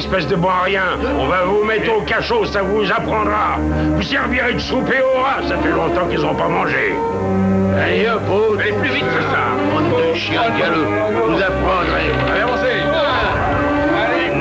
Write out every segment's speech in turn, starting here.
espèce de bon à rien. On va vous mettre au cachot, ça vous apprendra. Vous servirez de souper au rat, ça fait longtemps qu'ils n'ont pas mangé. Allez hop, allez plus vite que ça. Bande de chiens galeux, vous apprendrez. Allez, avancez. Allez,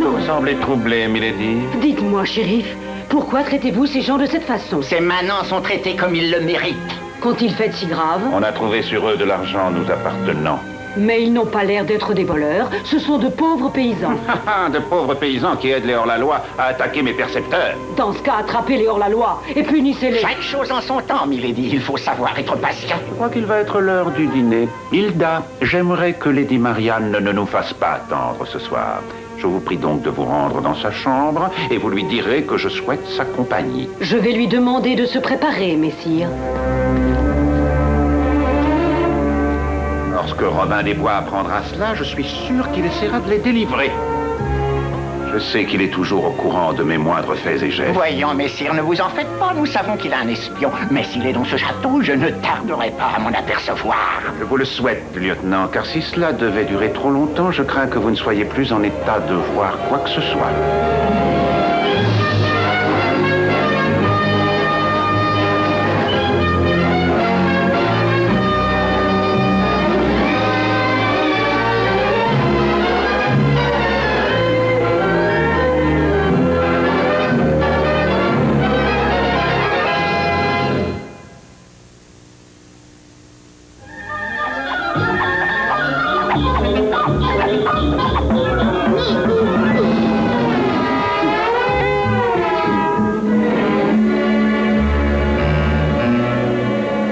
Vous semblez troublé, Milady. Dites-moi, shérif, pourquoi traitez-vous ces gens de cette façon? Ces manants sont traités comme ils le méritent. Qu'ont-ils fait de si grave? On a trouvé sur eux de l'argent nous appartenant. Mais ils n'ont pas l'air d'être des voleurs, ce sont de pauvres paysans. De pauvres paysans qui aident les hors-la-loi à attaquer mes percepteurs. Dans ce cas, attrapez-les hors-la-loi et punissez-les. Chaque chose en son temps, Milady. Il faut savoir être patient. Je crois qu'il va être l'heure du dîner. Hilda, j'aimerais que Lady Marianne ne nous fasse pas attendre ce soir. Je vous prie donc de vous rendre dans sa chambre et vous lui direz que je souhaite sa compagnie. Je vais lui demander de se préparer, messire. Lorsque Robin des Bois apprendra cela, je suis sûr qu'il essaiera de les délivrer. Je sais qu'il est toujours au courant de mes moindres faits et gestes. Voyons, messire, ne vous en faites pas. Nous savons qu'il a un espion. Mais s'il est dans ce château, je ne tarderai pas à m'en apercevoir. Je vous le souhaite, lieutenant, car si cela devait durer trop longtemps, je crains que vous ne soyez plus en état de voir quoi que ce soit.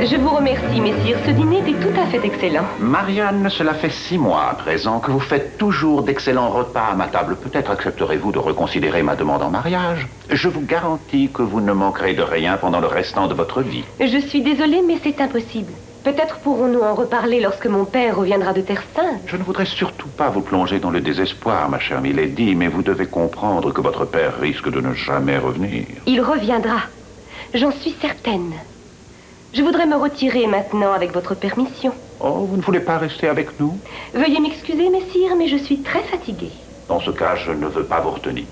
Je vous remercie, messire. Ce dîner était tout à fait excellent. Marianne, cela fait 6 mois à présent que vous faites toujours d'excellents repas à ma table. Peut-être accepterez-vous de reconsidérer ma demande en mariage. Je vous garantis que vous ne manquerez de rien pendant le restant de votre vie. Je suis désolée, mais c'est impossible. Peut-être pourrons-nous en reparler lorsque mon père reviendra de Terre Sainte. Je ne voudrais surtout pas vous plonger dans le désespoir, ma chère Milady, mais vous devez comprendre que votre père risque de ne jamais revenir. Il reviendra. J'en suis certaine. Je voudrais me retirer maintenant avec votre permission. Oh, vous ne voulez pas rester avec nous? Veuillez m'excuser, messire, mais je suis très fatiguée. Dans ce cas, je ne veux pas vous retenir.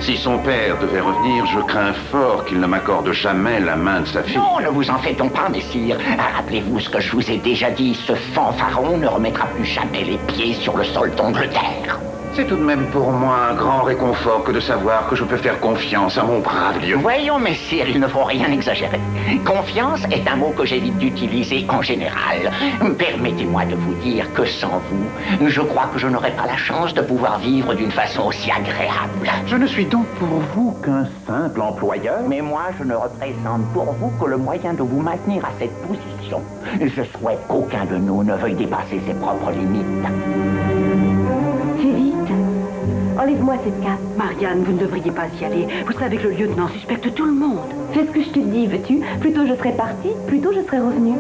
Si son père devait revenir, je crains fort qu'il ne m'accorde jamais la main de sa fille. Non, ne vous en faites pas, messire. Rappelez-vous ce que je vous ai déjà dit. Ce fanfaron ne remettra plus jamais les pieds sur le sol d'Angleterre. C'est tout de même pour moi un grand réconfort que de savoir que je peux faire confiance à mon brave lieutenant. Voyons, messire, il ne faut rien exagérer. Confiance est un mot que j'évite d'utiliser en général. Permettez-moi de vous dire que sans vous, je crois que je n'aurais pas la chance de pouvoir vivre d'une façon aussi agréable. Je ne suis donc pour vous qu'un simple employeur. Mais moi, je ne représente pour vous que le moyen de vous maintenir à cette position. Je souhaite qu'aucun de nous ne veuille dépasser ses propres limites. Fais vite. Enlève-moi cette cape. Marianne, vous ne devriez pas y aller. Vous savez que le lieutenant suspecte tout le monde. Fais ce que je te dis, veux-tu? Plutôt je serais partie, plutôt je serais revenue.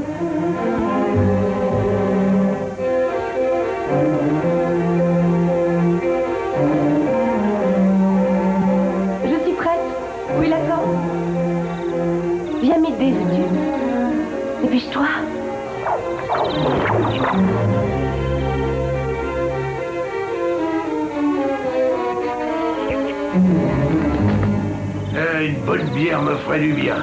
Je suis prête. Où est la corde? Viens m'aider, veux-tu? Dépêche-toi. Une bonne bière me ferait du bien.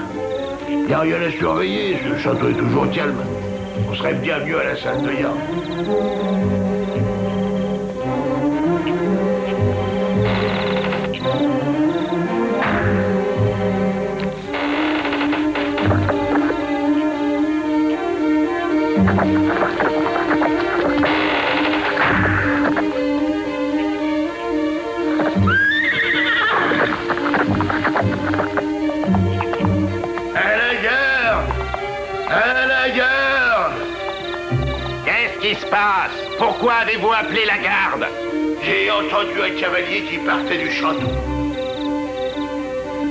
Il n'y a rien à surveiller, ce château est toujours calme. On serait bien mieux à la salle de Yann. Qu'est-ce qui se passe? Pourquoi avez-vous appelé la garde? J'ai entendu un cavalier qui partait du château.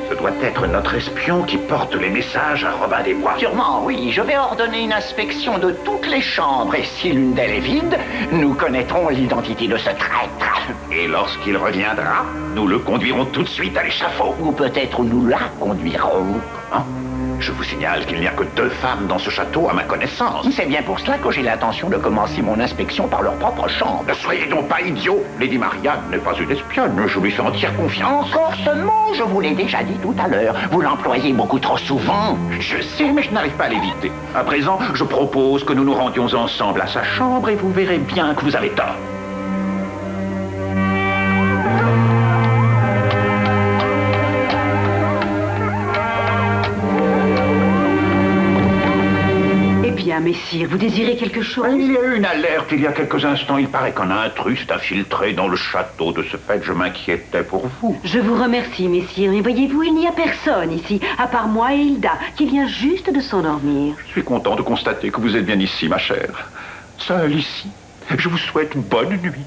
Ce doit être notre espion qui porte les messages à Robin des Bois. Sûrement, oui. Je vais ordonner une inspection de toutes les chambres et si l'une d'elles est vide, nous connaîtrons l'identité de ce traître. Et lorsqu'il reviendra, nous le conduirons tout de suite à l'échafaud. Ou peut-être nous la conduirons. Hein? Je vous signale qu'il n'y a que 2 femmes dans ce château à ma connaissance. C'est bien pour cela que j'ai l'intention de commencer mon inspection par leur propre chambre. Ne soyez donc pas idiot. Lady Marianne n'est pas une espionne. Je lui fais entière confiance. Encore ce mot, je vous l'ai déjà dit tout à l'heure. Vous l'employez beaucoup trop souvent. Je sais, mais je n'arrive pas à l'éviter. À présent, je propose que nous nous rendions ensemble à sa chambre et vous verrez bien que vous avez tort. Bien, messire, vous désirez quelque chose? Il y a eu une alerte il y a quelques instants. Il paraît qu'un intrus s'est infiltré dans le château. De ce fait, je m'inquiétais pour vous. Je vous remercie, messire, mais voyez-vous, il n'y a personne ici, à part moi et Hilda, qui vient juste de s'endormir. Je suis content de constater que vous êtes bien ici, ma chère. Seul ici. Je vous souhaite bonne nuit.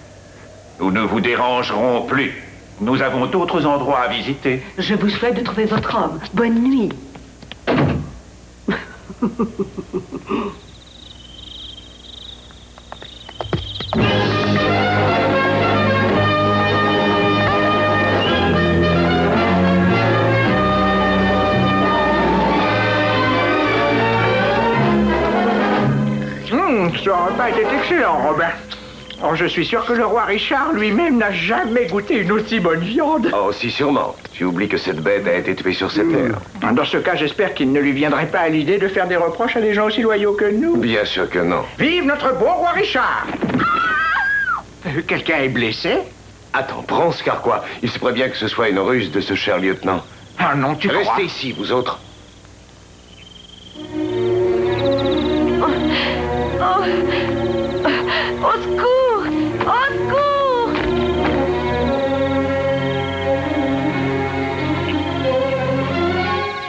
Nous ne vous dérangerons plus. Nous avons d'autres endroits à visiter. Je vous souhaite de trouver votre homme. Bonne nuit. Ce repas était excellent, Robin. Oh, je suis sûr que le roi Richard lui-même n'a jamais goûté une aussi bonne viande. Oh, si sûrement. Tu oublies que cette bête a été tuée sur cette terre. Dans ce cas, j'espère qu'il ne lui viendrait pas à l'idée de faire des reproches à des gens aussi loyaux que nous. Bien sûr que non. Vive notre bon roi Richard! Quelqu'un est blessé? Attends, prends ce carquois. Il se pourrait bien que ce soit une ruse de ce cher lieutenant. Ah non, tu crois? Restez ici, vous autres. Au secours! Au secours!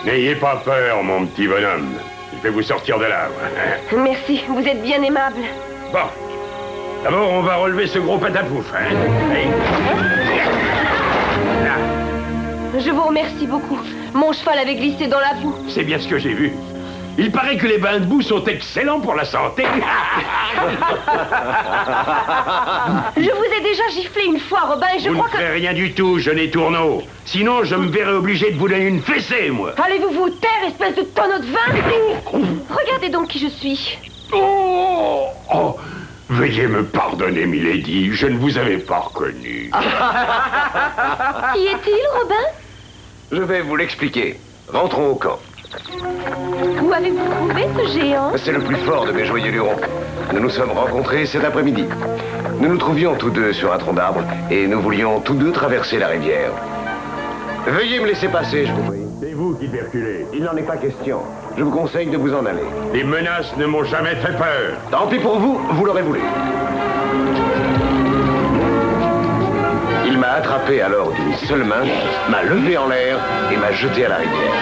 N'ayez pas peur, mon petit bonhomme. Je vais vous sortir de là. Merci, vous êtes bien aimable. Bon. D'abord, on va relever ce gros patapouf. Hein? Allez. Là. Je vous remercie beaucoup. Mon cheval avait glissé dans la boue. C'est bien ce que j'ai vu. Il paraît que les bains de boue sont excellents pour la santé. Je vous ai déjà giflé une fois, Robin, et je Vous crois ne ferez rien du tout, jeunet tourneau. Sinon, je me verrai obligé de vous donner une fessée, moi. Allez-vous vous taire, espèce de tonneau de vin? Regardez donc qui je suis. Oh, veuillez me pardonner, milady. Je ne vous avais pas reconnu. Qui est-il, Robin? Je vais vous l'expliquer. Rentrons au camp. Où avez-vous trouvé ce géant? C'est le plus fort de mes joyeux lurons. Nous nous sommes rencontrés cet après-midi. Nous nous trouvions tous deux sur un tronc d'arbre et nous voulions tous deux traverser la rivière. Veuillez me laisser passer, je vous prie. C'est vous qui perculez. Il n'en est pas question. Je vous conseille de vous en aller. Les menaces ne m'ont jamais fait peur. Tant pis pour vous, vous l'aurez voulu. Il m'a attrapé alors d'une seule main, m'a levé en l'air et m'a jeté à la rivière.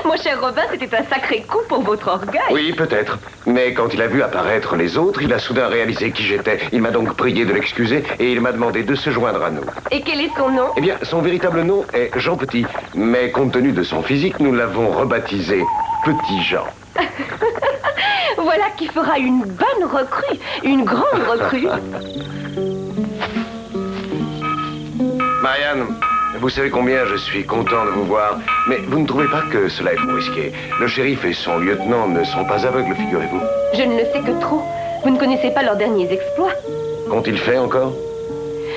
Mon cher Robin, c'était un sacré coup pour votre orgueil. Oui, peut-être. Mais quand il a vu apparaître les autres, il a soudain réalisé qui j'étais. Il m'a donc prié de l'excuser et il m'a demandé de se joindre à nous. Et quel est son nom? Eh bien, son véritable nom est Jean Petit. Mais compte tenu de son physique, nous l'avons rebaptisé Petit Jean. Voilà qui fera une bonne recrue, une grande recrue. Marianne, vous savez combien je suis content de vous voir, mais vous ne trouvez pas que cela est trop risqué? Le shérif et son lieutenant ne sont pas aveugles, figurez-vous. Je ne le sais que trop. Vous ne connaissez pas leurs derniers exploits. Qu'ont-ils fait encore?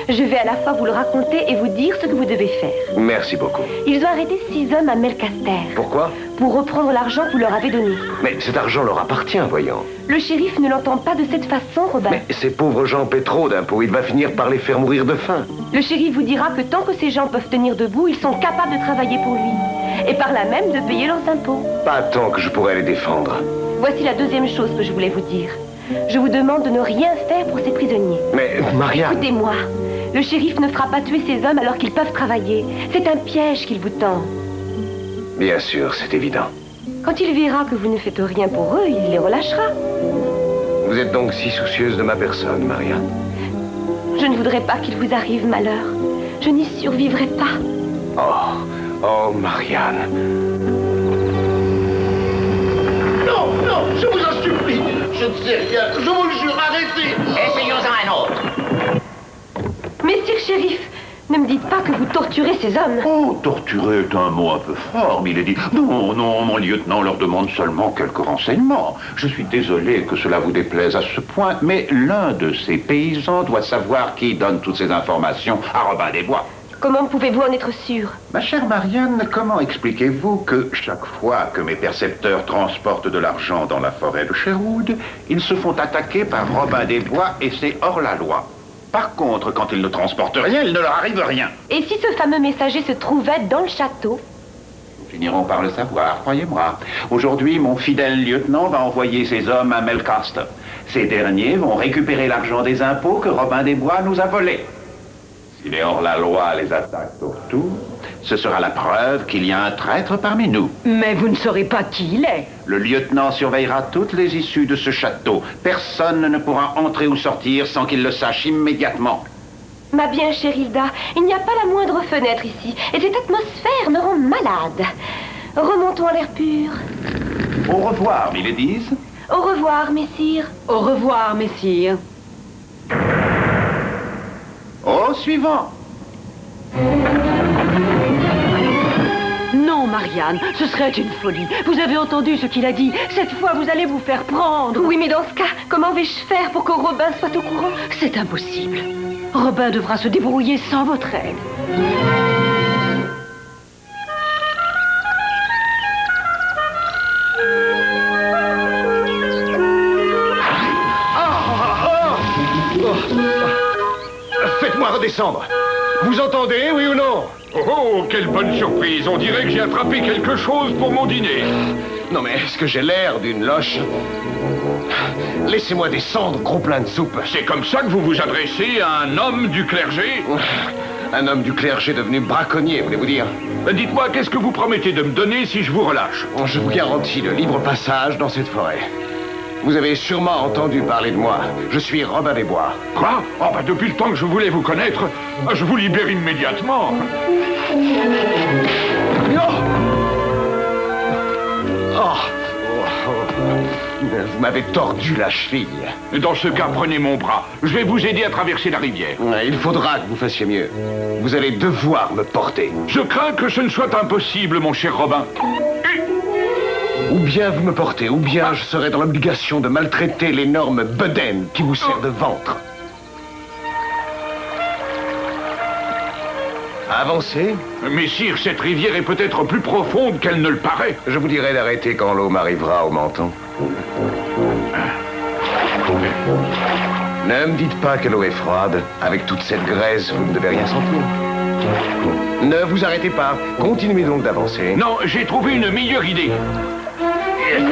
Je vais à la fois vous le raconter et vous dire ce que vous devez faire. Merci beaucoup. Ils ont arrêté 6 hommes à Melcaster. Pourquoi? Pour reprendre l'argent que vous leur avez donné. Mais cet argent leur appartient, voyons. Le shérif ne l'entend pas de cette façon, Robin. Mais ces pauvres gens paient trop d'impôts, il va finir par les faire mourir de faim. Le shérif vous dira que tant que ces gens peuvent tenir debout, ils sont capables de travailler pour lui. Et par là même de payer leurs impôts. Pas tant que je pourrais les défendre. Voici la deuxième chose que je voulais vous dire. Je vous demande de ne rien faire pour ces prisonniers. Mais, Marianne... Écoutez-moi. Le shérif ne fera pas tuer ces hommes alors qu'ils peuvent travailler. C'est un piège qu'il vous tend. Bien sûr, c'est évident. Quand il verra que vous ne faites rien pour eux, il les relâchera. Vous êtes donc si soucieuse de ma personne, Marianne. Je ne voudrais pas qu'il vous arrive malheur. Je n'y survivrai pas. Oh, Marianne. Non, je vous en supplie. Je ne sais rien, je vous le jure, arrêtez. Essayons-en un autre. Messire shérif, Ne me dites pas que vous torturez ces hommes. Oh, torturer est un mot un peu fort, milady. Non, non, mon lieutenant leur demande seulement quelques renseignements. Je suis désolé que cela vous déplaise à ce point, mais l'un de ces paysans doit savoir qui donne toutes ces informations à Robin des Bois. Comment pouvez-vous en être sûr? Ma chère Marianne, comment expliquez-vous que chaque fois que mes percepteurs transportent de l'argent dans la forêt de Sherwood, ils se font attaquer par Robin des Bois et c'est hors la loi? Par contre, quand ils ne transportent rien, il ne leur arrive rien. Et si ce fameux messager se trouvait dans le château? Nous finirons par le savoir, croyez-moi. Aujourd'hui, mon fidèle lieutenant va envoyer ses hommes à Melcaster. Ces derniers vont récupérer l'argent des impôts que Robin des Bois nous a volés. Si les hors-la-loi les attaquent au retour, ce sera la preuve qu'il y a un traître parmi nous. Mais vous ne saurez pas qui il est. Le lieutenant surveillera toutes les issues de ce château. Personne ne pourra entrer ou sortir sans qu'il le sache immédiatement. Ma bien chère Hilda, il n'y a pas la moindre fenêtre ici, et cette atmosphère me rend malade. Remontons à l'air pur. Au revoir, miladies. Au revoir, messire. Au revoir, messire. Au suivant. Non, Marianne, ce serait une folie. Vous avez entendu ce qu'il a dit. Cette fois, vous allez vous faire prendre. Oui, mais dans ce cas, comment vais-je faire pour que Robin soit au courant? C'est impossible. Robin devra se débrouiller sans votre aide. Faites-moi redescendre. Vous entendez, oui ou non? Oh, quelle bonne surprise. On dirait que j'ai attrapé quelque chose pour mon dîner. Non mais est-ce que j'ai l'air d'une loche? Laissez-moi descendre, gros plein de soupe. C'est comme ça que vous vous adressez à un homme du clergé? Un homme du clergé devenu braconnier, voulez-vous dire? Dites-moi, qu'est-ce que vous promettez de me donner si je vous relâche? Je vous garantis le libre passage dans cette forêt. Vous avez sûrement entendu parler de moi. Je suis Robin des Bois. Quoi? Oh, bah, depuis le temps que je voulais vous connaître, je vous libère immédiatement. Vous m'avez tordu la cheville. Dans ce cas, prenez mon bras. Je vais vous aider à traverser la rivière. Il faudra que vous fassiez mieux. Vous allez devoir me porter. Je crains que ce ne soit impossible, mon cher Robin. Ou bien vous me portez, ou bien je serai dans l'obligation de maltraiter l'énorme bedaine qui vous sert de ventre. Avancez. Messire, cette rivière est peut-être plus profonde qu'elle ne le paraît. Je vous dirai d'arrêter quand l'eau m'arrivera au menton. Ne me dites pas que l'eau est froide. Avec toute cette graisse, vous ne devez rien sentir. Ne vous arrêtez pas. Continuez donc d'avancer. Non, j'ai trouvé une meilleure idée. Non!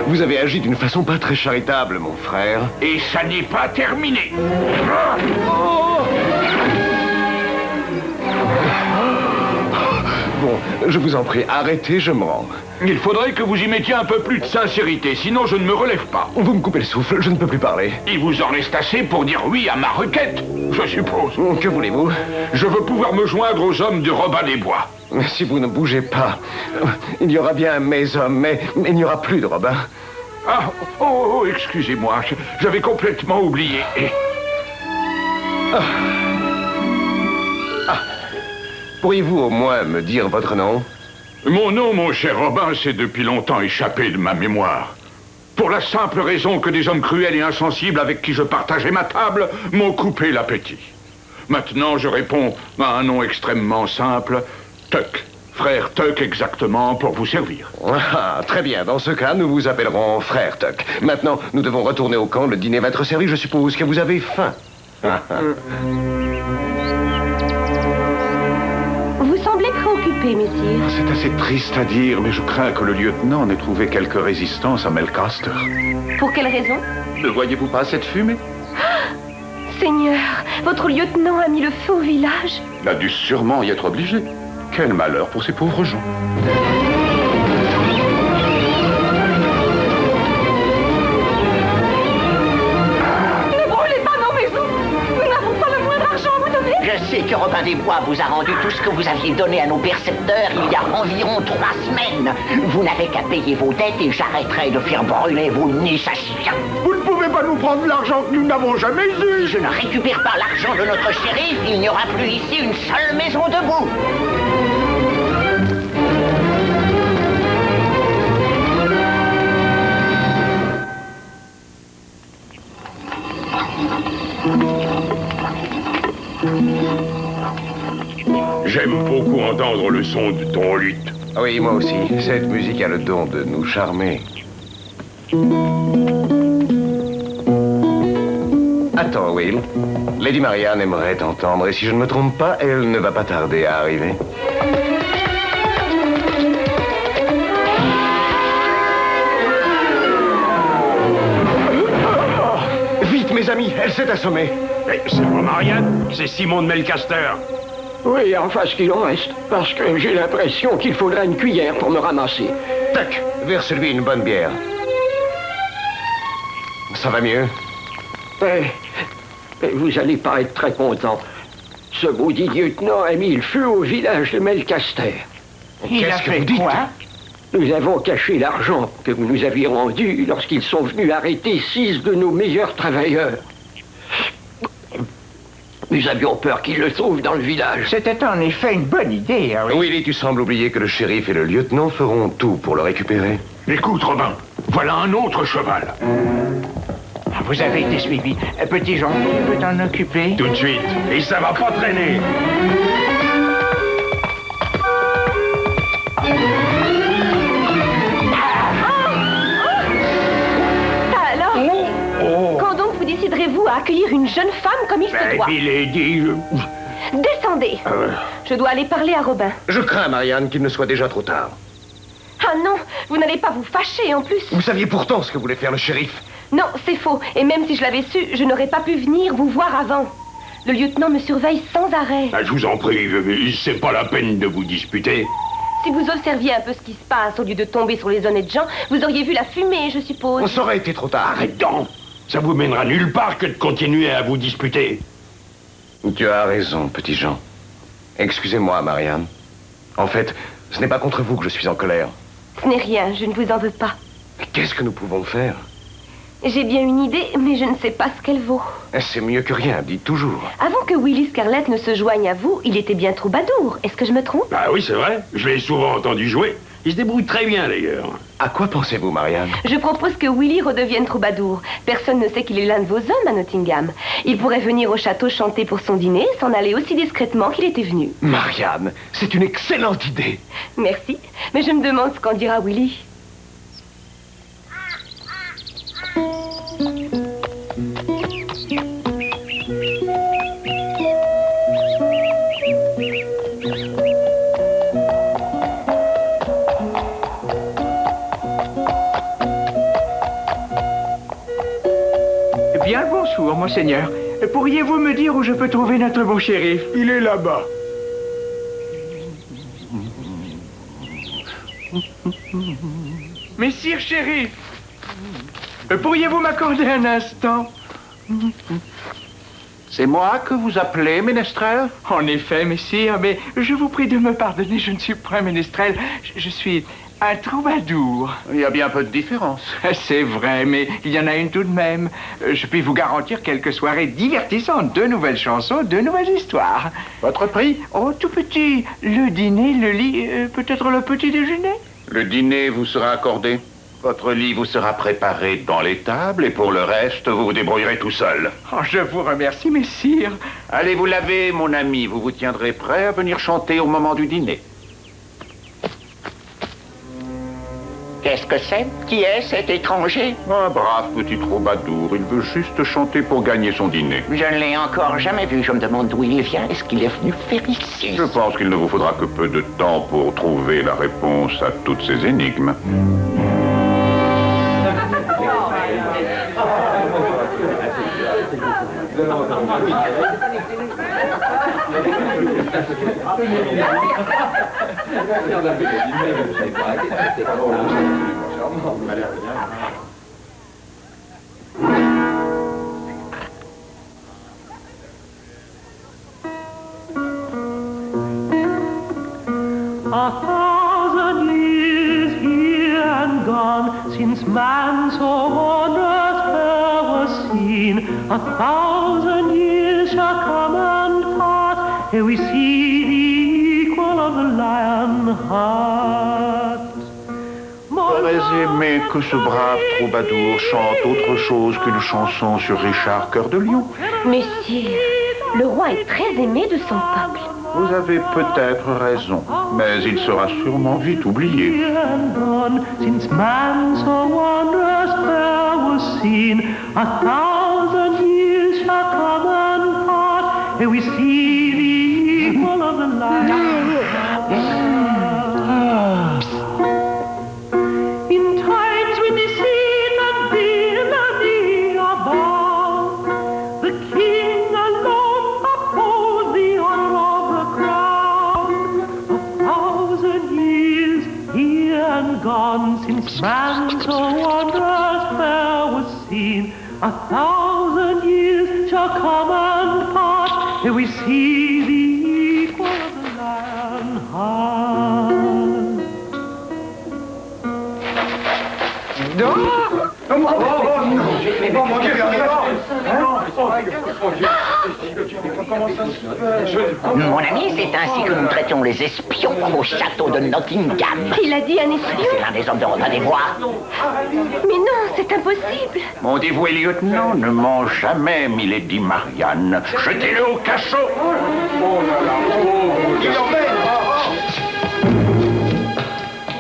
Vous avez agi d'une façon pas très charitable, mon frère. Et ça n'est pas terminé. Bon, je vous en prie, arrêtez, je me rends. Il faudrait que vous y mettiez un peu plus de sincérité, sinon je ne me relève pas. Vous me coupez le souffle, je ne peux plus parler. Il vous en reste assez pour dire oui à ma requête, je suppose. Que voulez-vous? Je veux pouvoir me joindre aux hommes de Robin des Bois. Si vous ne bougez pas, il y aura bien mes hommes, mais il n'y aura plus de Robin. Ah, oh, excusez-moi, j'avais complètement oublié. Pourriez-vous au moins me dire votre nom? Mon nom, mon cher Robin, s'est depuis longtemps échappé de ma mémoire. Pour la simple raison que des hommes cruels et insensibles avec qui je partageais ma table m'ont coupé l'appétit. Maintenant, je réponds à un nom extrêmement simple, Tuck. Frère Tuck exactement, pour vous servir. Ah, très bien. Dans ce cas, nous vous appellerons Frère Tuck. Maintenant, nous devons retourner au camp. Le dîner va être servi. Je suppose que vous avez faim. Vous semblez préoccupé, messire. C'est assez triste à dire, mais je crains que le lieutenant n'ait trouvé quelque résistance à Melcaster. Pour quelle raison? Ne voyez-vous pas cette fumée? Seigneur, votre lieutenant a mis le feu au village. Il a dû sûrement y être obligé. Quel malheur pour ces pauvres gens. Ne brûlez pas nos maisons. Nous n'avons pas le moindre argent à vous donner. Je sais que Robin des Bois vous a rendu tout ce que vous aviez donné à nos percepteurs il y a environ 3 semaines. Vous n'avez qu'à payer vos dettes et j'arrêterai de faire brûler vos nids sachiens. Vous ne pouvez pas nous prendre l'argent que nous n'avons jamais eu. Je ne récupère pas l'argent de notre shérif, il n'y aura plus ici une seule maison debout. J'aime beaucoup entendre le son de ton luth. Oui, moi aussi. Cette musique a le don de nous charmer. Attends, Will. Lady Marianne aimerait t'entendre, et si je ne me trompe pas, elle ne va pas tarder à arriver. Vite, mes amis, elle s'est assommée. Mais c'est pas Marianne, c'est Simon de Melcaster. Oui, enfin ce qu'il en reste, parce que j'ai l'impression qu'il faudra une cuillère pour me ramasser. Tac, verse-lui une bonne bière. Ça va mieux? Vous allez pas être très content. Ce maudit lieutenant a mis le feu au village de Melcaster. Qu'est-ce que vous dites? Nous avons caché l'argent que vous nous aviez rendu lorsqu'ils sont venus arrêter 6 de nos meilleurs travailleurs. Nous avions peur qu'ils le trouvent dans le village. C'était en effet une bonne idée, Harry. Willy, tu sembles oublier que le shérif et le lieutenant feront tout pour le récupérer. Écoute, Robin, voilà un autre cheval. Vous avez été suivi. Petit Jean, tu veux t'en occuper? Tout de suite, et ça va pas traîner. Alors, quand donc vous déciderez-vous à accueillir une jeune femme comme il se doit? Milady, Descendez. Je dois aller parler à Robin. Je crains, Marianne, qu'il ne soit déjà trop tard. Ah non, vous n'allez pas vous fâcher en plus. Vous saviez pourtant ce que voulait faire le shérif. Non, c'est faux. Et même si je l'avais su, je n'aurais pas pu venir vous voir avant. Le lieutenant me surveille sans arrêt. je vous en prie, c'est pas la peine de vous disputer. Si vous observiez un peu ce qui se passe, au lieu de tomber sur les honnêtes gens, vous auriez vu la fumée, je suppose. Ça aurait été trop tard. Arrête donc. Ça vous mènera nulle part que de continuer à vous disputer. Tu as raison, petit Jean. Excusez-moi, Marianne. En fait, ce n'est pas contre vous que je suis en colère. Ce n'est rien, je ne vous en veux pas. Mais qu'est-ce que nous pouvons faire? J'ai bien une idée, mais je ne sais pas ce qu'elle vaut. C'est mieux que rien, dites toujours. Avant que Willy Scarlett ne se joigne à vous, il était bien troubadour. Est-ce que je me trompe? Ah oui, c'est vrai. Je l'ai souvent entendu jouer. Il se débrouille très bien, d'ailleurs. À quoi pensez-vous, Marianne? Je propose que Willy redevienne troubadour. Personne ne sait qu'il est l'un de vos hommes à Nottingham. Il pourrait venir au château chanter pour son dîner, s'en aller aussi discrètement qu'il était venu. Marianne, c'est une excellente idée. Merci, mais je me demande ce qu'en dira Willy. Bien le bonjour, monseigneur. Pourriez-vous me dire où je peux trouver notre beau shérif? Il est là-bas. Messire shérif, pourriez-vous m'accorder un instant? C'est moi que vous appelez, ménestrel? En effet, messire, mais je vous prie de me pardonner, je ne suis pas un ménestrel, je suis un troubadour. Il y a bien peu de différence. C'est vrai, mais il y en a une tout de même. Je puis vous garantir quelques soirées divertissantes, 2 nouvelles chansons, 2 nouvelles histoires. Votre prix? Oh, tout petit. Le dîner, le lit, peut-être le petit déjeuner? Le dîner vous sera accordé. Votre lit vous sera préparé dans l'étable et pour le reste, vous vous débrouillerez tout seul. Oh, je vous remercie, messire. Allez vous laver, mon ami. Vous vous tiendrez prêt à venir chanter au moment du dîner. Qu'est-ce que c'est? Qui est cet étranger? Un brave petit troubadour. Il veut juste chanter pour gagner son dîner. Je ne l'ai encore jamais vu. Je me demande d'où il vient. Est-ce qu'il est venu faire ici? Je pense qu'il ne vous faudra que peu de temps pour trouver la réponse à toutes ces énigmes. since man so on earth fair was seen. 1,000 years shall come and pass, ere we see the equal of the lion heart. J'aurais aimé que ce brave troubadour chante autre chose qu'une chanson sur Richard Cœur de Lion. Messire, le roi est très aimé de son peuple. Vous avez peut-être raison, mais il sera sûrement vite oublié. Since man so wondrous fair was seen, 1,000 years shall come and pass, and we see the equal of the lion. In times when deceit and villainy are bound, the king alone upholds the honor of the crown. 1,000 years here and gone since man so wondrous fair was seen. 1,000 years shall come and pass, and we see the equal of the lion heart. Mon ami, c'est ainsi que nous traitons les espions au château de Nottingham. Il a dit un espion? C'est l'un des hommes de Rotin des Bois. Mais non, c'est impossible. Mon dévoué lieutenant ne ment jamais, milady Marianne. Jetez-le au cachot.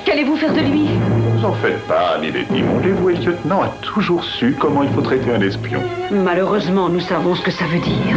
Qu'allez-vous faire de lui? Ne vous en faites pas, milady. Mon dévoué lieutenant a toujours su comment il faut traiter un espion. Malheureusement, nous savons ce que ça veut dire.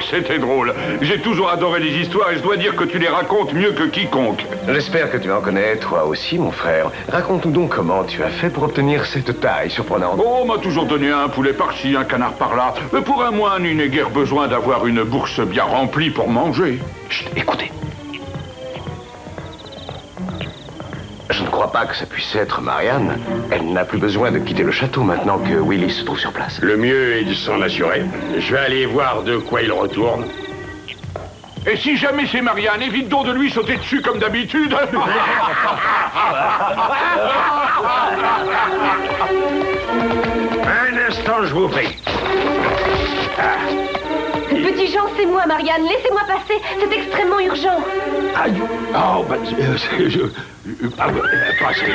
C'était drôle. J'ai toujours adoré les histoires et je dois dire que tu les racontes mieux que quiconque. J'espère que tu en connais, toi aussi, mon frère. Raconte-nous donc comment tu as fait pour obtenir cette taille surprenante. Oh, on m'a toujours donné un poulet par-ci, un canard par-là. Mais pour un moine, il n'est guère besoin d'avoir une bourse bien remplie pour manger. Chut, écoutez. Je ne crois pas que ça puisse être Marianne. Elle n'a plus besoin de quitter le château maintenant que Willis se trouve sur place. Le mieux est de s'en assurer. Je vais aller voir de quoi il retourne. Et si jamais c'est Marianne, évite donc de lui sauter dessus comme d'habitude. Un instant, je vous prie. Petit Jean, c'est moi, Marianne. Laissez-moi passer. C'est extrêmement urgent. Aïe. Oh, bah, passez.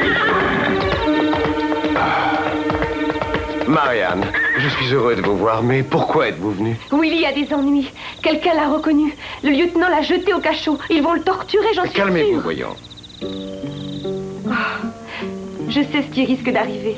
Marianne, je suis heureux de vous voir, mais pourquoi êtes-vous venu? Willy a des ennuis. Quelqu'un l'a reconnu. Le lieutenant l'a jeté au cachot. Ils vont le torturer, j'en suis sûre. Calmez-vous, voyons. Je sais ce qui risque d'arriver.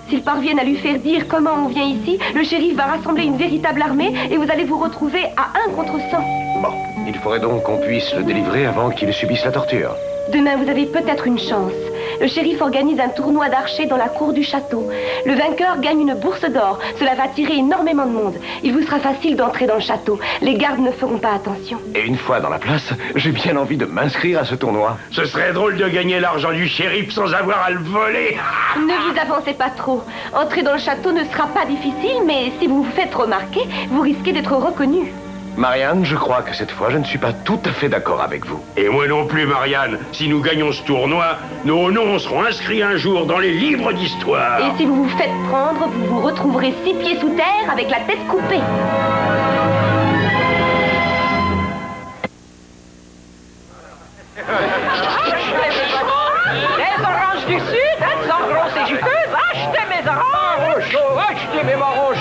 S'ils parviennent à lui faire dire comment on vient ici, le shérif va rassembler une véritable armée et vous allez vous retrouver à 1 contre 100. Bon, il faudrait donc qu'on puisse le délivrer avant qu'il subisse la torture. Demain, vous avez peut-être une chance. Le shérif organise un tournoi d'archers dans la cour du château. Le vainqueur gagne une bourse d'or. Cela va attirer énormément de monde. Il vous sera facile d'entrer dans le château. Les gardes ne feront pas attention. Et une fois dans la place, j'ai bien envie de m'inscrire à ce tournoi. Ce serait drôle de gagner l'argent du shérif sans avoir à le voler. Ne vous avancez pas trop. Entrer dans le château ne sera pas difficile, mais si vous vous faites remarquer, vous risquez d'être reconnu. Marianne, je crois que cette fois, je ne suis pas tout à fait d'accord avec vous. Et moi non plus, Marianne. Si nous gagnons ce tournoi, nos noms seront inscrits un jour dans les livres d'histoire. Et si vous vous faites prendre, vous vous retrouverez 6 pieds sous terre avec la tête coupée. Les oranges du sud, elles sont grosses et jupeuses. Achetez mes oranges. Achetez mes marrons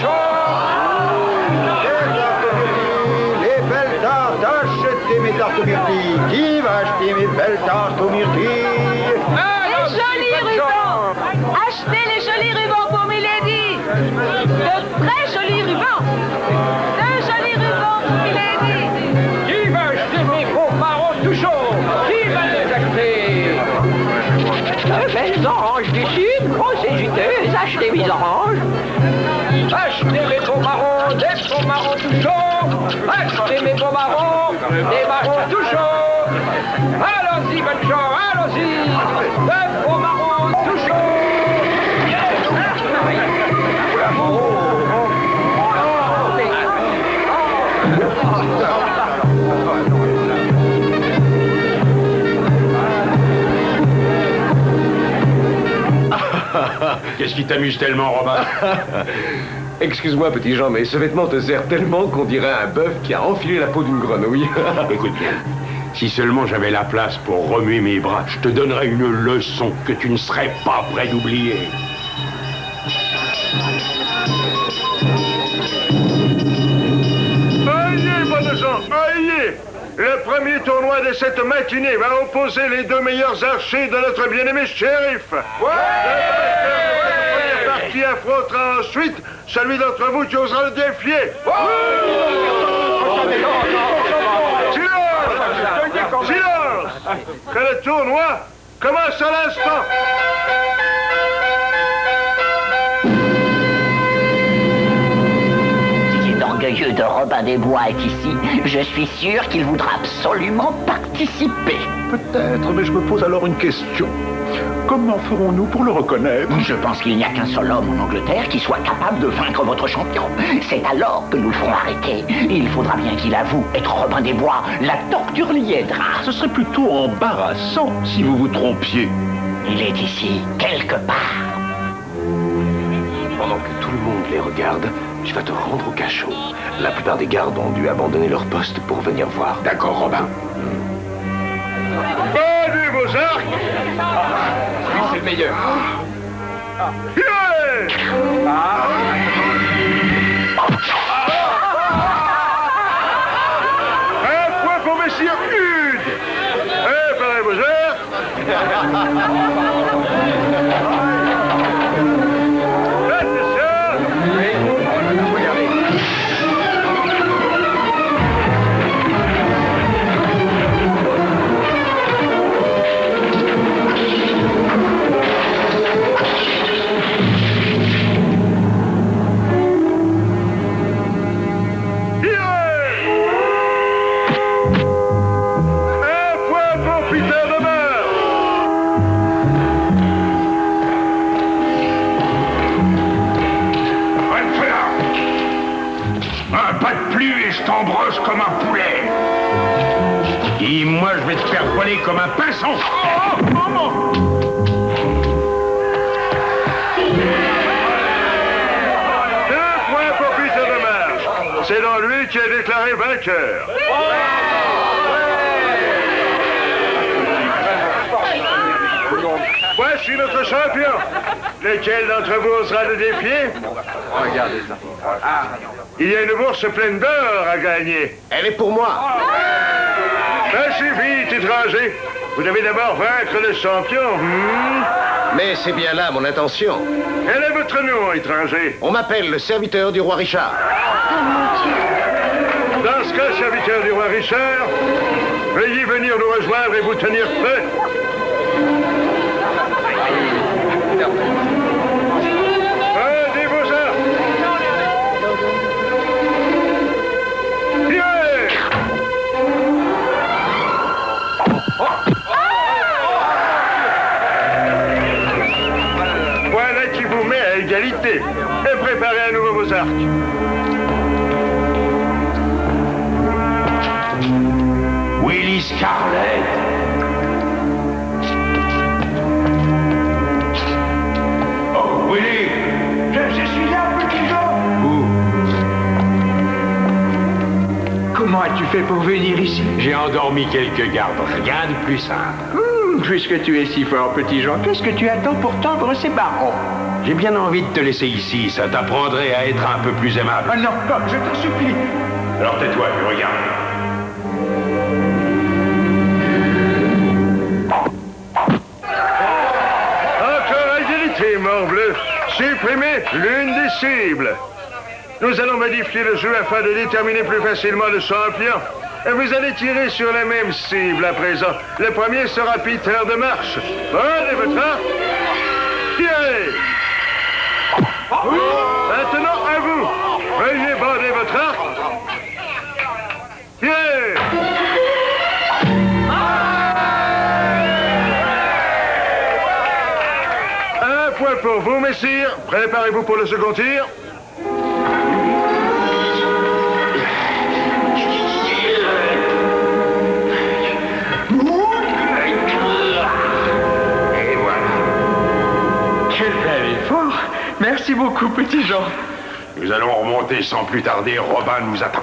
Les belles tartes, achetez mes tartes aux myrtilles. Qui va acheter mes belles tartes aux myrtilles? Les jolis rubans. Achetez les jolis rubans pour Milady. De très jolis rubans. De jolis rubans pour Milady. Qui va acheter des mises oranges. Achetez mes pomarons, des pomarons tout chauds. Achetez mes pomarons, des marrons tout chauds. Allons-y, bonne chance, allons-y. Des pomarons tout chauds. Qu'est-ce qui t'amuse tellement, Robin? Excuse-moi, petit Jean, mais ce vêtement te sert tellement qu'on dirait un bœuf qui a enfilé la peau d'une grenouille. Écoute bien, si seulement j'avais la place pour remuer mes bras, je te donnerais une leçon que tu ne serais pas prêt d'oublier. Ayez, bonnes gens, ayez! Le premier tournoi de cette matinée va opposer les deux meilleurs archers de notre bien-aimé shérif. Le première partie affrontera ensuite celui d'entre vous qui osera le défier. Silence! Silence! Que le tournoi commence à l'instant. L'orgueilleux de Robin des Bois est ici. Je suis sûr qu'il voudra absolument participer. Peut-être, mais je me pose alors une question. Comment ferons-nous pour le reconnaître? Je pense qu'il n'y a qu'un seul homme en Angleterre qui soit capable de vaincre votre champion. C'est alors que nous le ferons arrêter. Il faudra bien qu'il avoue être Robin des Bois. La torture l'y aidera. Ce serait plutôt embarrassant si vous vous trompiez. Il est ici, quelque part. Pendant que tout le monde les regarde, tu vas te rendre au cachot. La plupart des gardes ont dû abandonner leur poste pour venir voir. D'accord, Robin. Bandez vos arcs! Lui, c'est le meilleur. Tirez! Un point pour Messire Hugues! Préparez vos arcs! Je t'embroche comme un poulet. Et moi, je vais te faire voler comme un pinson. Deux points pour Peter de Marche. C'est donc lui qui est déclaré vainqueur. Voici notre champion. Lequel d'entre vous osera le défier? Regardez ça. Il y a une bourse pleine d'or à gagner. Elle est pour moi. Assez vite, étranger. Vous devez d'abord vaincre le champion. Mais c'est bien là mon intention. Quel est votre nom, étranger? On m'appelle le serviteur du roi Richard. Dans ce cas, serviteur du roi Richard, veuillez venir nous rejoindre et vous tenir prêt. Prenez vos armes. Tirez! Voilà qui vous met à égalité. Et préparez à nouveau vos arcs. Willie Scarlett. Oh, Willie. Je suis là, petit Jean. Où? Comment as-tu fait pour venir ici? J'ai endormi quelques gardes. Rien de plus simple. Puisque tu es si fort, petit Jean, qu'est-ce que tu attends pour tendre ces barreaux? J'ai bien envie de te laisser ici. Ça t'apprendrait à être un peu plus aimable. Ah non, non, je t'en supplie. Alors tais-toi, puis regarde. Encore égalité, morbleu. Supprimez l'une des cibles. Nous allons modifier le jeu afin de déterminer plus facilement le champion. Et vous allez tirer sur la même cible à présent. Le premier sera Peter de Marche. Prenez votre arc. Tirez! Maintenant, à vous. Veuillez bander votre arc. Tirez. Un point pour vous, messire. Préparez-vous pour le second tir. Et voilà. Quel bel effort. Merci beaucoup, petit Jean. Nous allons remonter sans plus tarder. Robin nous attend.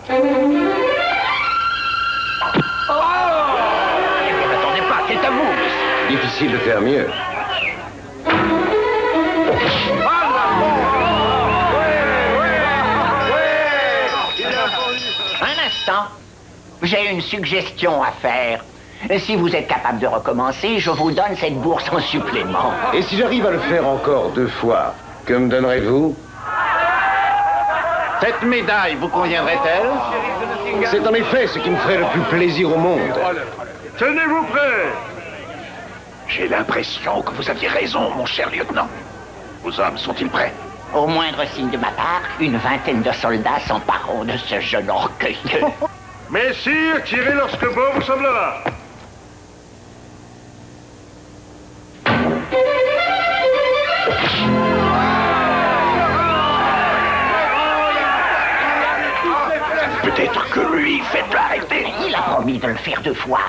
N'attendez pas, c'est à vous. Difficile de faire mieux. Un instant. J'ai une suggestion à faire. Si vous êtes capable de recommencer, je vous donne cette bourse en supplément. Et si j'arrive à le faire encore 2 fois, que me donnerez-vous? Cette médaille vous conviendrait-elle? C'est en effet ce qui me ferait le plus plaisir au monde. Tenez-vous prêts. J'ai l'impression que vous aviez raison, mon cher lieutenant. Vos hommes sont-ils prêts? Au moindre signe de ma part, une vingtaine de soldats s'empareront de ce jeune orgueilleux. Messire, tirez lorsque bon vous semblera. Peut-être que lui, faites-le arrêter. Il a promis de le faire 2 fois.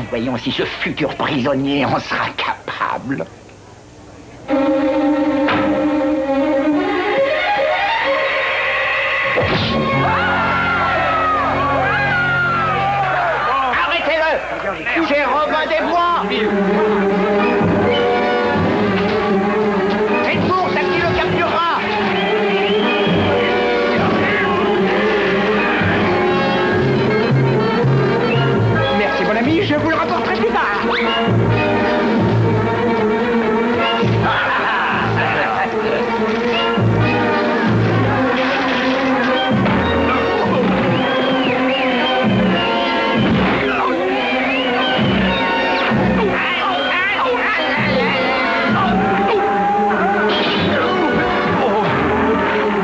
Voyons si ce futur prisonnier en sera capable. Arrêtez-le! C'est Robin des Bois! Cette bourse à qui le capturera? Merci, mon ami, je vous le rapporterai plus tard.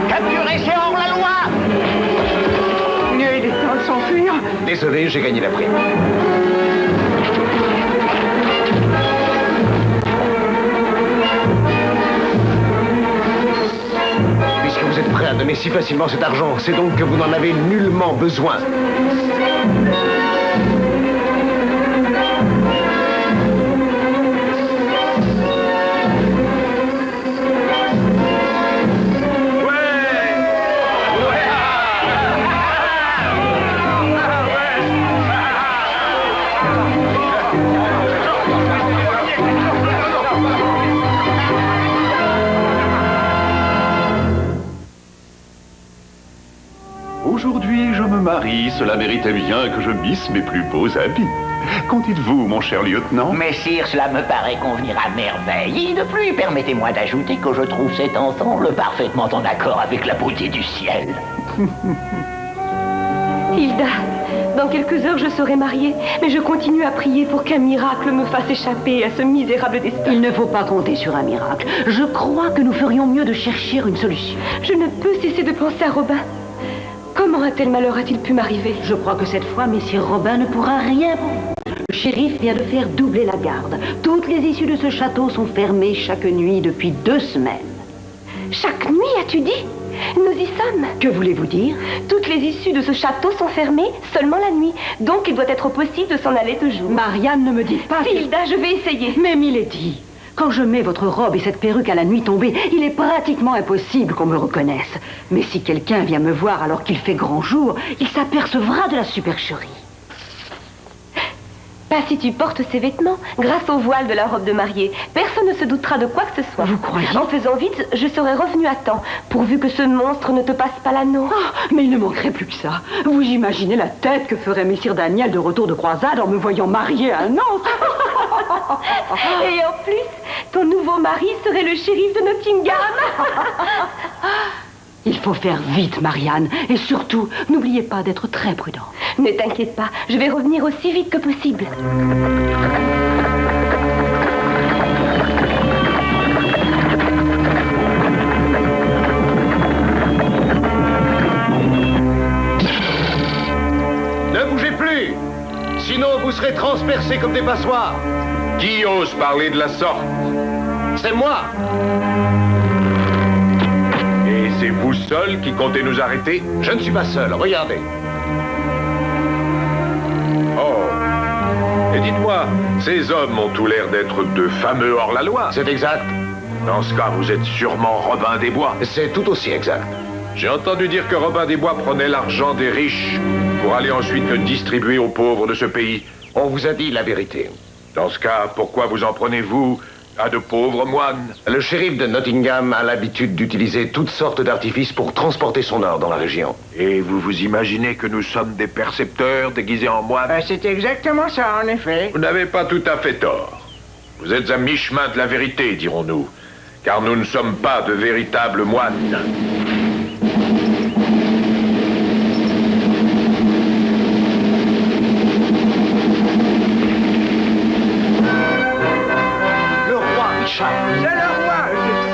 Capturer, c'est hors la loi! Il est temps de s'enfuir. Désolé, j'ai gagné la prime. Puisque vous êtes prêt à donner si facilement cet argent, c'est donc que vous n'en avez nullement besoin. Aujourd'hui, je me marie. Cela méritait bien que je misse mes plus beaux habits. Qu'en dites-vous, mon cher lieutenant? Messire, cela me paraît convenir à merveille. Et de plus, permettez-moi d'ajouter que je trouve cet ensemble parfaitement en accord avec la beauté du ciel. Hilda, dans quelques heures, je serai mariée, mais je continue à prier pour qu'un miracle me fasse échapper à ce misérable destin. Il ne faut pas compter sur un miracle. Je crois que nous ferions mieux de chercher une solution. Je ne peux cesser de penser à Robin. Comment un tel malheur a-t-il pu m'arriver? Je crois que cette fois, messire Robin ne pourra rien pour vous. Le shérif vient de faire doubler la garde. Toutes les issues de ce château sont fermées chaque nuit depuis 2 semaines. Chaque nuit, as-tu dit? Nous y sommes. Que voulez-vous dire? Toutes les issues de ce château sont fermées seulement la nuit. Donc il doit être possible de s'en aller toujours. Marianne, ne me dites pas que... Hilda, je vais essayer. Mais Milady, quand je mets votre robe et cette perruque à la nuit tombée, il est pratiquement impossible qu'on me reconnaisse. Mais si quelqu'un vient me voir alors qu'il fait grand jour, il s'apercevra de la supercherie. Pas si tu portes ces vêtements, grâce au voile de la robe de mariée. Personne ne se doutera de quoi que ce soit. Vous croyez? En faisant vite, je serai revenue à temps, pourvu que ce monstre ne te passe pas l'anneau. Oh, mais il ne manquerait plus que ça. Vous imaginez la tête que ferait messire Daniel de retour de croisade en me voyant mariée à un autre. Et en plus, ton nouveau mari serait le shérif de Nottingham. Il faut faire vite, Marianne. Et surtout, n'oubliez pas d'être très prudent. Ne t'inquiète pas, je vais revenir aussi vite que possible. Sinon, vous serez transpercés comme des passoires. Qui ose parler de la sorte? C'est moi. Et c'est vous seul qui comptez nous arrêter? Je ne suis pas seul, regardez. Oh. Et dites-moi, ces hommes ont tout l'air d'être de fameux hors-la-loi. C'est exact. Dans ce cas, vous êtes sûrement Robin des Bois. C'est tout aussi exact. J'ai entendu dire que Robin des Bois prenait l'argent des riches pour aller ensuite le distribuer aux pauvres de ce pays. On vous a dit la vérité. Dans ce cas, pourquoi vous en prenez-vous à de pauvres moines? Le shérif de Nottingham a l'habitude d'utiliser toutes sortes d'artifices pour transporter son or dans la région. Et vous vous imaginez que nous sommes des percepteurs déguisés en moines? C'est exactement ça, en effet. Vous n'avez pas tout à fait tort. Vous êtes à mi-chemin de la vérité, dirons-nous. Car nous ne sommes pas de véritables moines.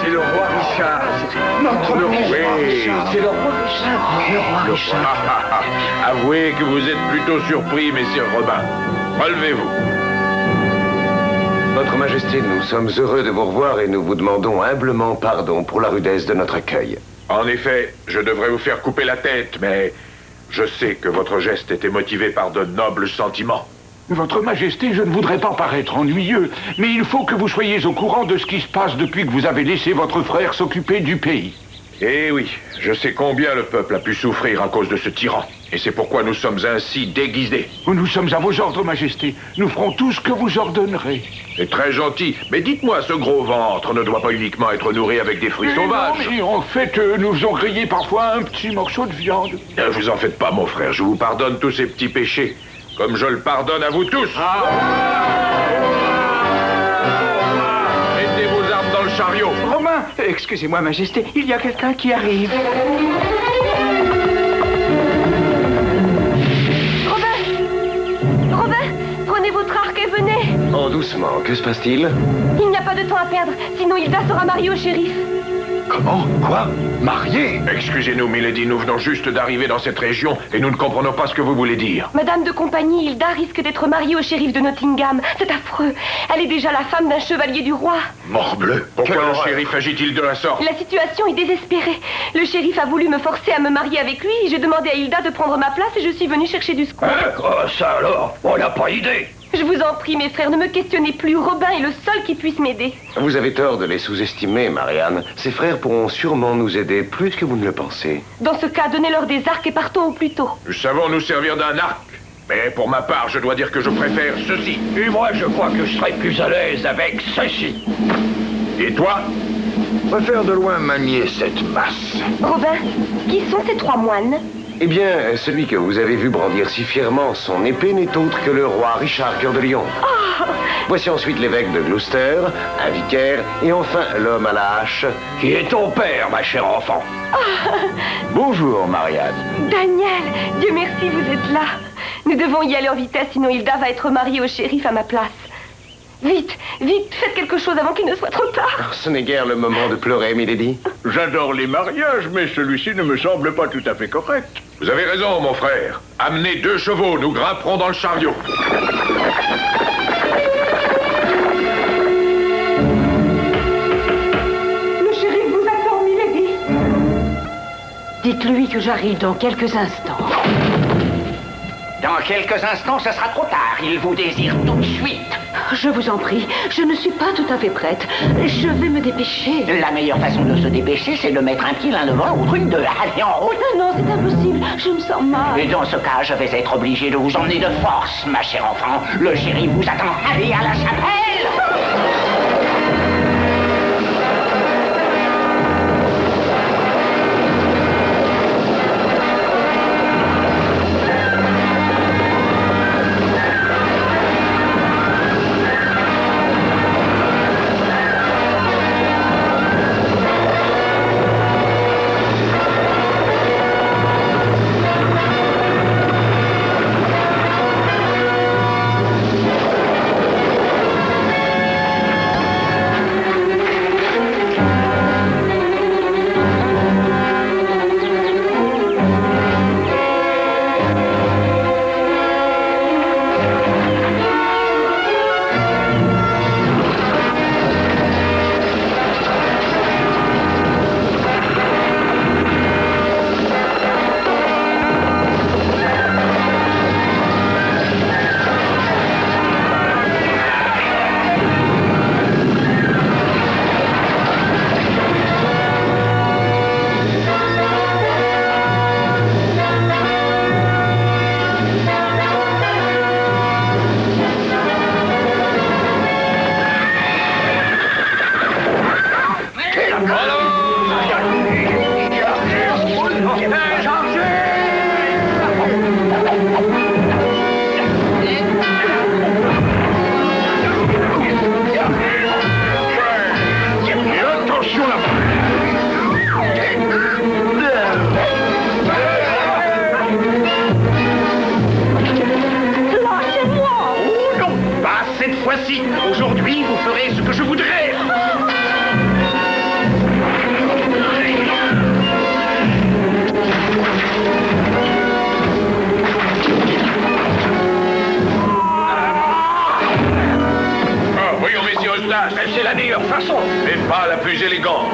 C'est le roi Richard. Notre Oui, c'est le roi Richard. Le roi Richard. Avouez que vous êtes plutôt surpris, messire Robin. Relevez-vous. Votre Majesté, nous sommes heureux de vous revoir et nous vous demandons humblement pardon pour la rudesse de notre accueil. En effet, je devrais vous faire couper la tête, mais je sais que votre geste était motivé par de nobles sentiments. Votre Majesté, je ne voudrais pas paraître ennuyeux, mais il faut que vous soyez au courant de ce qui se passe depuis que vous avez laissé votre frère s'occuper du pays. Eh oui, je sais combien le peuple a pu souffrir à cause de ce tyran. Et c'est pourquoi nous sommes ainsi déguisés. Nous sommes à vos ordres, Majesté. Nous ferons tout ce que vous ordonnerez. C'est très gentil, mais dites-moi, ce gros ventre ne doit pas uniquement être nourri avec des fruits sauvages. Non, mais en fait, nous faisons griller parfois un petit morceau de viande. Ne vous en faites pas, mon frère, je vous pardonne tous ces petits péchés, comme je le pardonne à vous tous. Mettez vos armes dans le chariot. Romain, excusez-moi, Majesté, il y a quelqu'un qui arrive. Robin, prenez votre arc et venez. Oh, doucement, que se passe-t-il? Il n'y a pas de temps à perdre, sinon Hilda sera mariée au shérif. Comment? Quoi? Marié? Excusez-nous, Milady, nous venons juste d'arriver dans cette région et nous ne comprenons pas ce que vous voulez dire. Madame de compagnie, Hilda risque d'être mariée au shérif de Nottingham. C'est affreux. Elle est déjà la femme d'un chevalier du roi. Morbleu! Pourquoi le shérif agit-il de la sorte? La situation est désespérée. Le shérif a voulu me forcer à me marier avec lui. J'ai demandé à Hilda de prendre ma place et je suis venue chercher du secours. Ça alors? On n'a pas idée. Je vous en prie, mes frères, ne me questionnez plus. Robin est le seul qui puisse m'aider. Vous avez tort de les sous-estimer, Marianne. Ses frères pourront sûrement nous aider plus que vous ne le pensez. Dans ce cas, donnez-leur des arcs et partons au plus tôt. Nous savons nous servir d'un arc. Mais pour ma part, je dois dire que je préfère ceci. Et moi, je crois que je serais plus à l'aise avec ceci. Et toi? Je préfère de loin manier cette masse. Robin, qui sont ces trois moines? Eh bien, celui que vous avez vu brandir si fièrement son épée n'est autre que le roi Richard Cœur de Lion. Voici ensuite l'évêque de Gloucester, un vicaire, et enfin l'homme à la hache. Qui est ton père, ma chère enfant? Bonjour, Marianne. Daniel, Dieu merci, vous êtes là. Nous devons y aller en vitesse, sinon Hilda va être mariée au shérif à ma place. Vite, vite, faites quelque chose avant qu'il ne soit trop tard. Ce n'est guère le moment de pleurer, Milady. J'adore les mariages, mais celui-ci ne me semble pas tout à fait correct. Vous avez raison, mon frère. Amenez 2 chevaux, nous grimperons dans le chariot. Le shérif vous attend, Milady. Dites-lui que j'arrive dans quelques instants. Dans quelques instants, ce sera trop tard. Il vous désire tout de suite. Je vous en prie, je ne suis pas tout à fait prête. Je vais me dépêcher. La meilleure façon de se dépêcher, c'est de mettre un pied l'un devant l'autre, une, deux. Allez, en route. Non, c'est impossible. Je me sens mal. Et dans ce cas, je vais être obligé de vous emmener de force, ma chère enfant. Le shérif vous attend. Allez à la chapelle. voici. Aujourd'hui, vous ferez ce que je voudrais. Voyons, messieurs Eustache, c'est la meilleure façon, mais pas la plus élégante.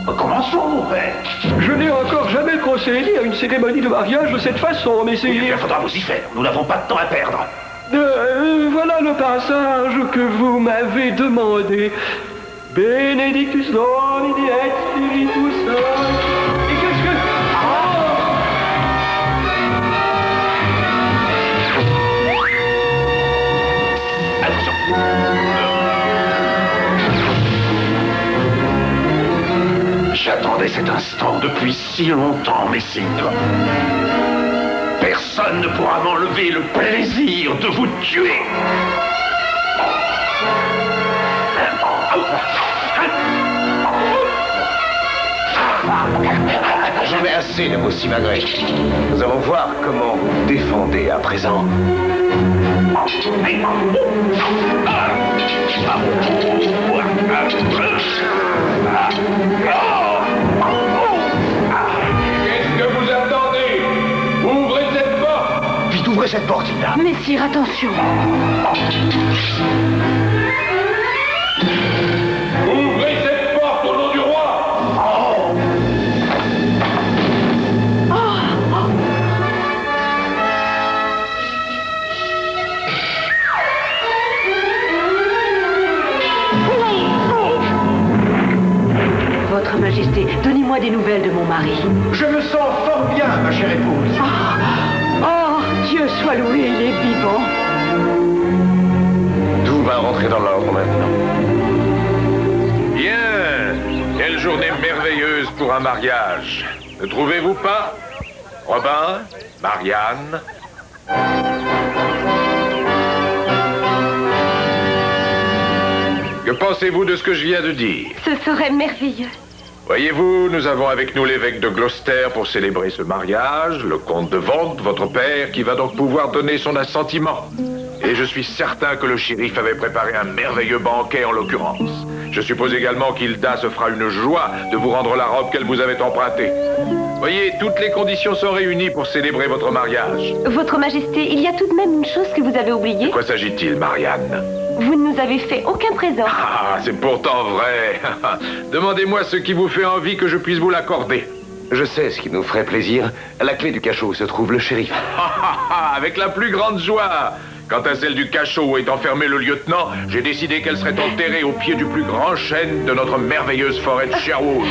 Recommençons, mon père. Je n'ai encore jamais procédé à une cérémonie de mariage de cette façon, mais c'est... Il faudra vous y faire. Nous n'avons pas de temps à perdre. Voilà le passage que vous m'avez demandé. Benedictus Domini et Spiritus Sancti. Et qu'est-ce que... J'attendais cet instant depuis si longtemps, messire. Personne ne pourra m'enlever le plaisir de vous tuer. J'en ai assez de vos simagrées. Nous allons voir comment vous défendez à présent. Qu'est-ce que vous attendez? Ouvrez cette porte! Vite, ouvrez cette porte, Hilda. Messire, attention. Ouvrez cette porte au nom du roi! Votre Majesté, donnez-moi des nouvelles de mon mari. Je me sens fort bien, ma chère épouse. Oh, Dieu soit loué, il est vivant. Tout va rentrer dans l'ordre maintenant. Bien! Quelle journée merveilleuse pour un mariage! Ne trouvez-vous pas? Robin? Marianne? Que pensez-vous de ce que je viens de dire? Ce serait merveilleux. Voyez-vous, nous avons avec nous l'évêque de Gloucester pour célébrer ce mariage, le comte de Vente, votre père, qui va donc pouvoir donner son assentiment. Et je suis certain que le shérif avait préparé un merveilleux banquet en l'occurrence. Je suppose également qu'Hilda se fera une joie de vous rendre la robe qu'elle vous avait empruntée. Voyez, toutes les conditions sont réunies pour célébrer votre mariage. Votre Majesté, il y a tout de même une chose que vous avez oubliée. De quoi s'agit-il, Marianne? Vous ne nous avez fait aucun présent. Ah, c'est pourtant vrai. Demandez-moi ce qui vous fait envie que je puisse vous l'accorder. Je sais ce qui nous ferait plaisir. À la clé du cachot se trouve le shérif. Avec la plus grande joie. Quant à celle du cachot où est enfermé le lieutenant, j'ai décidé qu'elle serait enterrée au pied du plus grand chêne de notre merveilleuse forêt de Sherwood.